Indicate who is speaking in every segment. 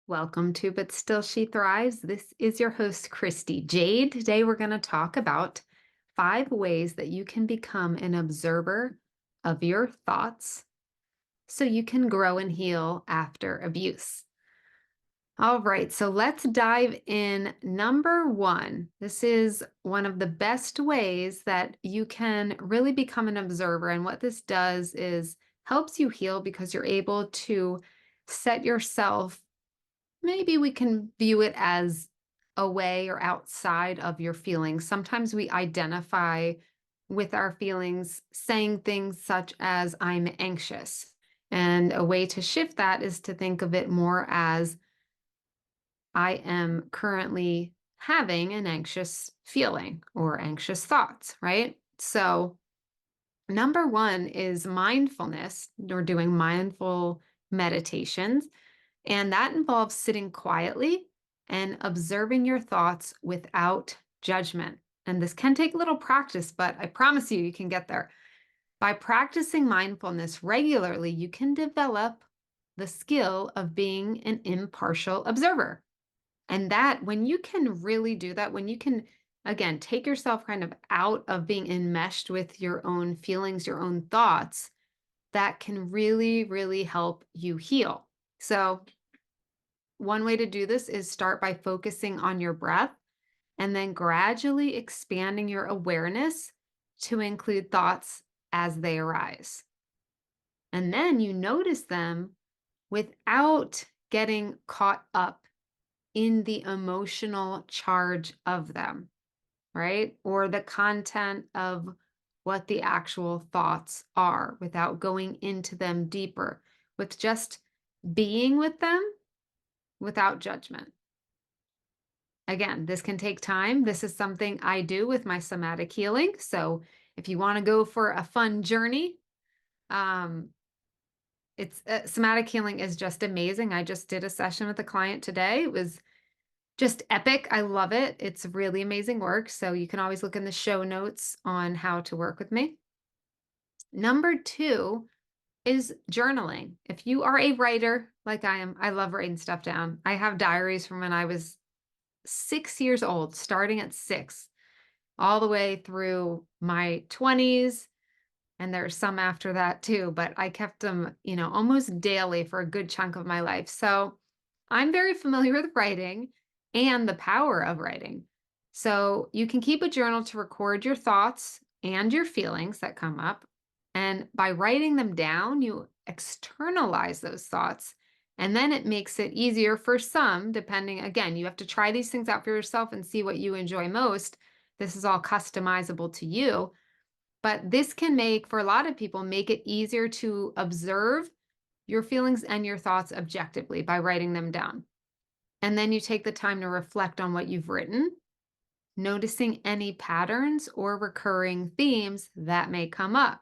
Speaker 1: Welcome to But Still She Thrives. This is your host, Christy. Jade. Today we're going to talk about 5 ways that you can become an observer of your thoughts so you can grow and heal after abuse. All right, so let's dive in. Number 1, this is one of the best ways that you can really become an observer. And what this does is helps you heal because you're able to set yourself. Maybe we can view it as away or outside of your feelings. Sometimes we identify with our feelings, saying things such as, I'm anxious. And a way to shift that is to think of it more as, I am currently having an anxious feeling or anxious thoughts, right? So, number 1 is mindfulness or doing mindful meditations. And that involves sitting quietly and observing your thoughts without judgment. And this can take a little practice, but I promise you, you can get there. By practicing mindfulness regularly, you can develop the skill of being an impartial observer. And that, when you can really do that, when you can, again, take yourself kind of out of being enmeshed with your own feelings, your own thoughts, that can really, really help you heal. So, one way to do this is start by focusing on your breath and then gradually expanding your awareness to include thoughts as they arise. And then you notice them without getting caught up in the emotional charge of them, right? Or the content of what the actual thoughts are without going into them deeper, with just being with them without judgment. Again, this can take time. This is something I do with my somatic healing. So if you want to go for a fun journey, um, it's somatic healing is just amazing. I just did a session with a client today. It was just epic. I love it. It's really amazing work. So you can always look in the show notes on how to work with me. Number 2 is journaling. If you are a writer like I am, I love writing stuff down. I have diaries from when I was 6 years old, starting at 6, all the way through my 20s. And there's some after that too, but I kept them, almost daily for a good chunk of my life. So I'm very familiar with writing and the power of writing. So you can keep a journal to record your thoughts and your feelings that come up. And by writing them down, you externalize those thoughts. And then it makes it easier for some, depending, again, you have to try these things out for yourself and see what you enjoy most. This is all customizable to you. But this can make, for a lot of people, make it easier to observe your feelings and your thoughts objectively by writing them down. And then you take the time to reflect on what you've written, noticing any patterns or recurring themes that may come up.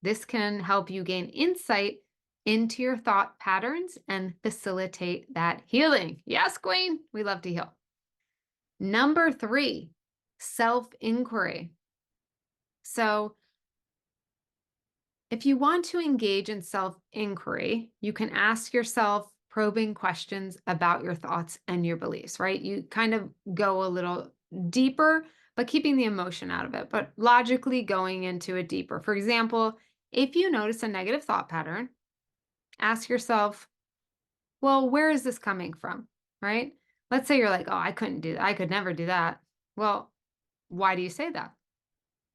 Speaker 1: This can help you gain insight into your thought patterns and facilitate that healing. Yes, Queen, we love to heal. Number 3, self-inquiry. So, if you want to engage in self-inquiry, you can ask yourself probing questions about your thoughts and your beliefs, right? You kind of go a little deeper, but keeping the emotion out of it, but logically going into it deeper. For example, if you notice a negative thought pattern, ask yourself, well, where is this coming from, right? Let's say you're like, oh, I couldn't do that. I could never do that. Well, why do you say that?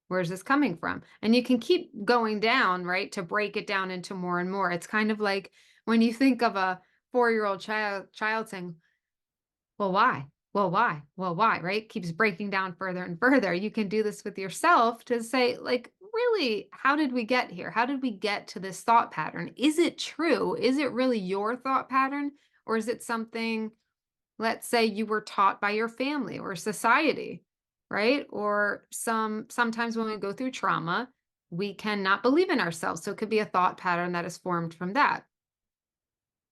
Speaker 1: Where's this coming from? And you can keep going down, right, to break it down into more and more. It's kind of like when you think of a 4-year-old child saying, well, why? Well, why? Well, why? Right? Keeps breaking down further and further. You can do this with yourself to say, like, really, how did we get here? How did we get to this thought pattern? Is it true? Is it really your thought pattern? Or is it something, let's say, you were taught by your family or society, right? Or sometimes when we go through trauma, we cannot believe in ourselves. So it could be a thought pattern that is formed from that.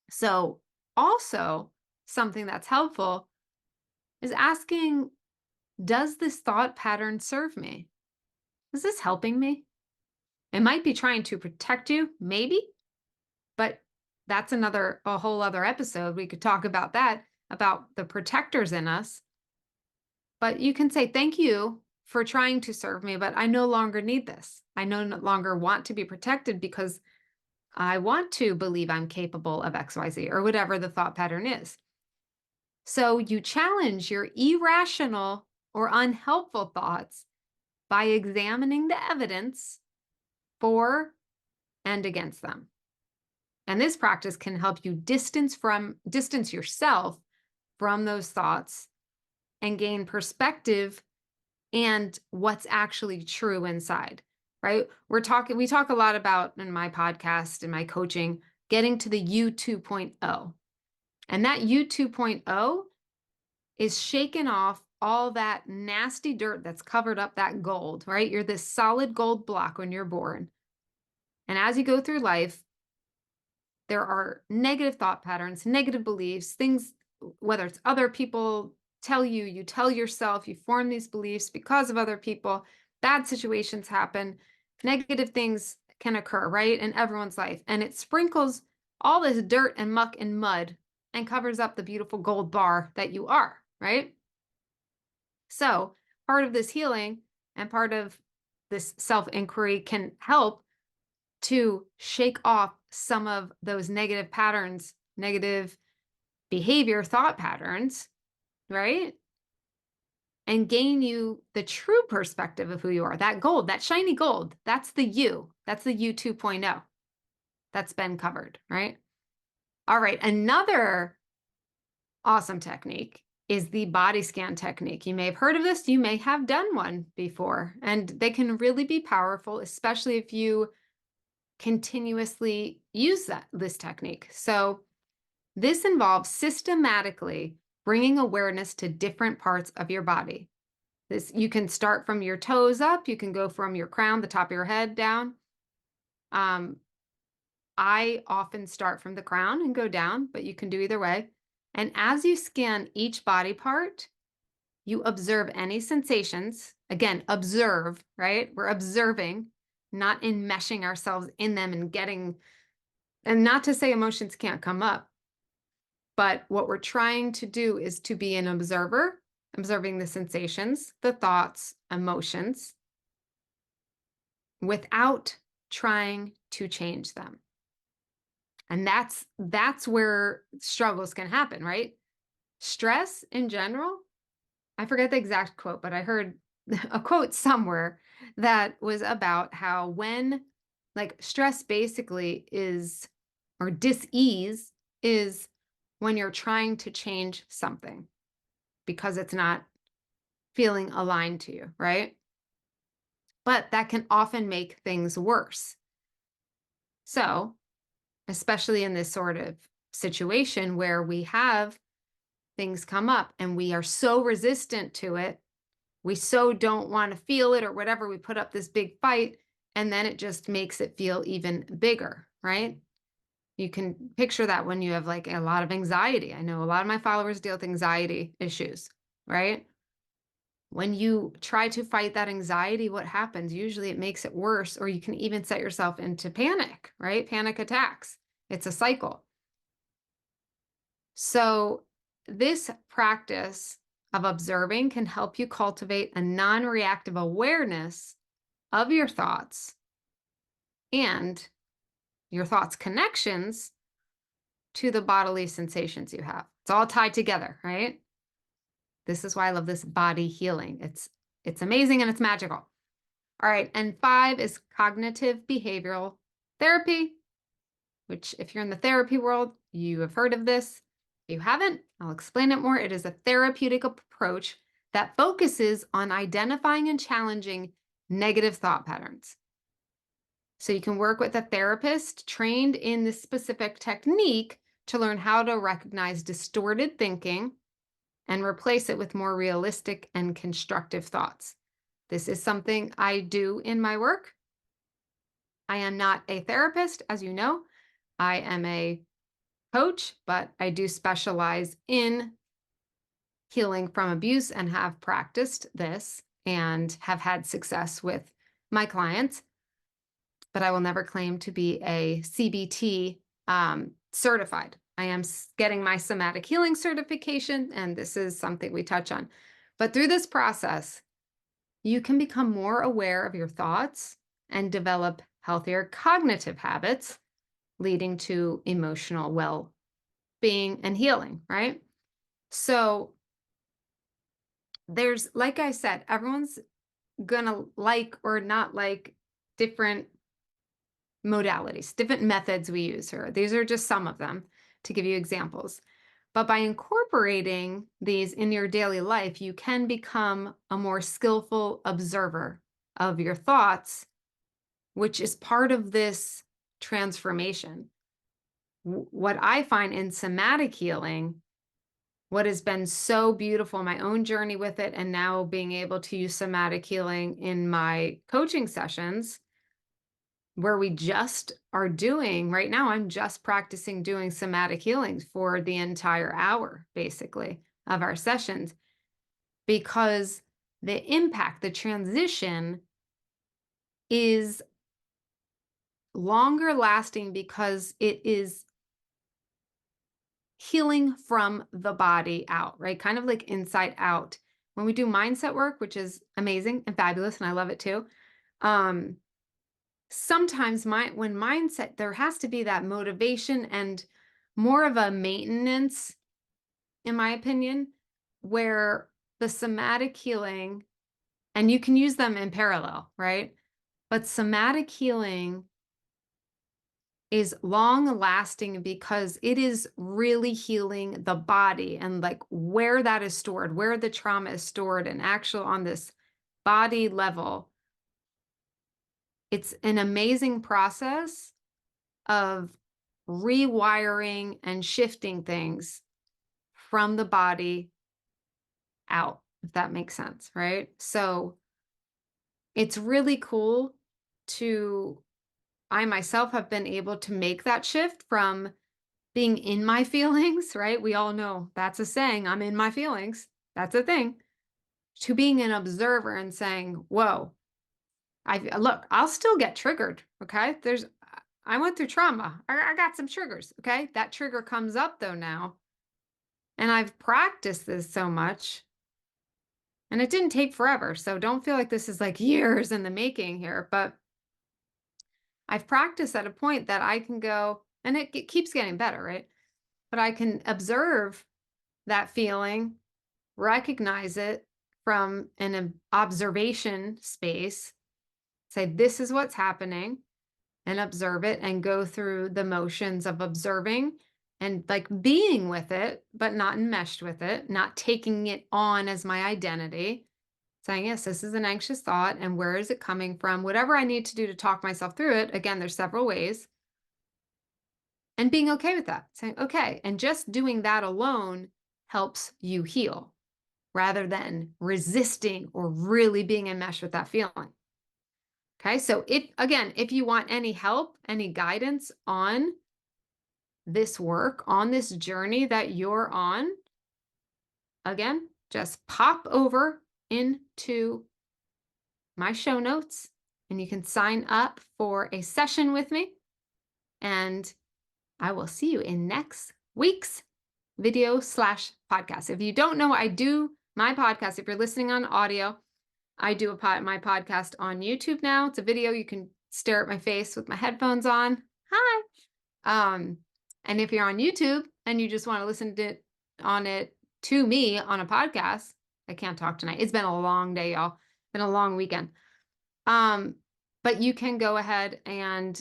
Speaker 1: So also something that's helpful is asking, does this thought pattern serve me? Is this helping me? It might be trying to protect you, maybe, but that's a whole other episode. We could talk about that, about the protectors in us. But you can say, thank you for trying to serve me, but I no longer need this. I no longer want to be protected because I want to believe I'm capable of XYZ or whatever the thought pattern is. So you challenge your irrational or unhelpful thoughts by examining the evidence for and against them. And this practice can help you distance yourself from those thoughts and gain perspective and what's actually true inside, right? We talk a lot about in my podcast and my coaching, getting to the U 2.0. And that U 2.0 is shaking off all that nasty dirt that's covered up that gold, right? You're this solid gold block when you're born. And as you go through life, there are negative thought patterns, negative beliefs, things, whether it's other people tell you, you tell yourself, you form these beliefs because of other people, bad situations happen, negative things can occur, right, in everyone's life. And it sprinkles all this dirt and muck and mud and covers up the beautiful gold bar that you are, right? So part of this healing and part of this self-inquiry can help to shake off some of those negative patterns, negative behavior, thought patterns, right? And gain you the true perspective of who you are. That gold, that shiny gold, that's the you. That's the U 2.0. That's been covered, right? All right, another awesome technique is the body scan technique. You may have heard of this, you may have done one before, and they can really be powerful, especially if you continuously use this technique. So this involves systematically bringing awareness to different parts of your body. You can start from your toes up. You can go from your crown, the top of your head, down. I often start from the crown and go down, but you can do either way. And as you scan each body part, you observe any sensations. Again, observe, right? We're observing, not enmeshing ourselves in them and not to say emotions can't come up, but what we're trying to do is to be an observer, observing the sensations, the thoughts, emotions, without trying to change them. And that's where struggles can happen, right? Stress in general, I forget the exact quote, but I heard a quote somewhere that was about how when, like, stress basically is, or dis-ease is when you're trying to change something because it's not feeling aligned to you, right? But that can often make things worse. So, especially in this sort of situation where we have things come up and we are so resistant to it, we so don't want to feel it or whatever, we put up this big fight, and then it just makes it feel even bigger, right? You can picture that when you have like a lot of anxiety. I know a lot of my followers deal with anxiety issues, right? When you try to fight that anxiety, what happens? Usually it makes it worse, or you can even set yourself into panic, right? Panic attacks. It's a cycle. So this practice of observing can help you cultivate a non-reactive awareness of your thoughts and your thoughts' connections to the bodily sensations you have. It's all tied together, right? This is why I love this body healing. It's amazing and it's magical. All right, and 5 is cognitive behavioral therapy, which if you're in the therapy world, you have heard of this. If you haven't, I'll explain it more. It is a therapeutic approach that focuses on identifying and challenging negative thought patterns. So you can work with a therapist trained in this specific technique to learn how to recognize distorted thinking and replace it with more realistic and constructive thoughts. This is something I do in my work. I am not a therapist, as you know. I am a coach, but I do specialize in healing from abuse and have practiced this and have had success with my clients. But I will never claim to be a CBT certified. I am getting my somatic healing certification, and this is something we touch on. But through this process, you can become more aware of your thoughts and develop healthier cognitive habits, leading to emotional well being and healing, right? So, there's, like I said, everyone's gonna like or not like different modalities, different methods we use here. These are just some of them to give you examples. But by incorporating these in your daily life, you can become a more skillful observer of your thoughts, which is part of this transformation. What I find in somatic healing, what has been so beautiful, my own journey with it, and now being able to use somatic healing in my coaching sessions, where we just are doing right now, I'm just practicing doing somatic healing for the entire hour, basically, of our sessions, because the impact, the transition is longer lasting because it is healing from the body out, right? Kind of like inside out. When we do mindset work, which is amazing and fabulous, and I love it too. Sometimes when mindset, there has to be that motivation and more of a maintenance, in my opinion, where the somatic healing, and you can use them in parallel, right? But somatic healing is long lasting because it is really healing the body and like where that is stored, where the trauma is stored, and actual on this body level. It's an amazing process of rewiring and shifting things from the body out, if that makes sense, right? So it's really cool to, I myself have been able to make that shift from being in my feelings, right? We all know that's a saying, I'm in my feelings. That's a thing. To being an observer and saying, whoa, look, I'll still get triggered. Okay. I went through trauma. I got some triggers. Okay. That trigger comes up though now. And I've practiced this so much and it didn't take forever. So don't feel like this is like years in the making here, but I've practiced at a point that I can go, and it keeps getting better, right? But I can observe that feeling, recognize it from an observation space, say, this is what's happening, and observe it and go through the motions of observing and like being with it, but not enmeshed with it, not taking it on as my identity, saying, yes, this is an anxious thought. And where is it coming from? Whatever I need to do to talk myself through it. Again, there's several ways. And being okay with that, saying, okay. And just doing that alone helps you heal rather than resisting or really being enmeshed with that feeling. Okay. So if you want any help, any guidance on this work, on this journey that you're on, again, just pop over into my show notes and you can sign up for a session with me. And I will see you in next week's video/podcast. If you don't know, I do my podcast. If you're listening on audio, I do my podcast on YouTube now. It's a video. You can stare at my face with my headphones on. Hi. And if you're on YouTube and you just want to listen to it to me on a podcast, I can't talk tonight. It's been a long day, y'all. It's been a long weekend. But you can go ahead and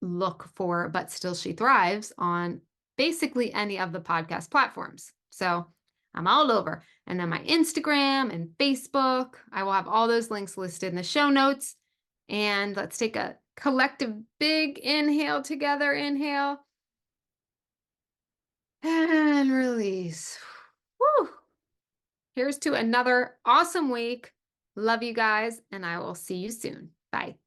Speaker 1: look for But Still She Thrives on basically any of the podcast platforms. So I'm all over. And then my Instagram and Facebook, I will have all those links listed in the show notes. And let's take a collective big inhale together. Inhale. And release. Woo. Here's to another awesome week. Love you guys, and I will see you soon. Bye.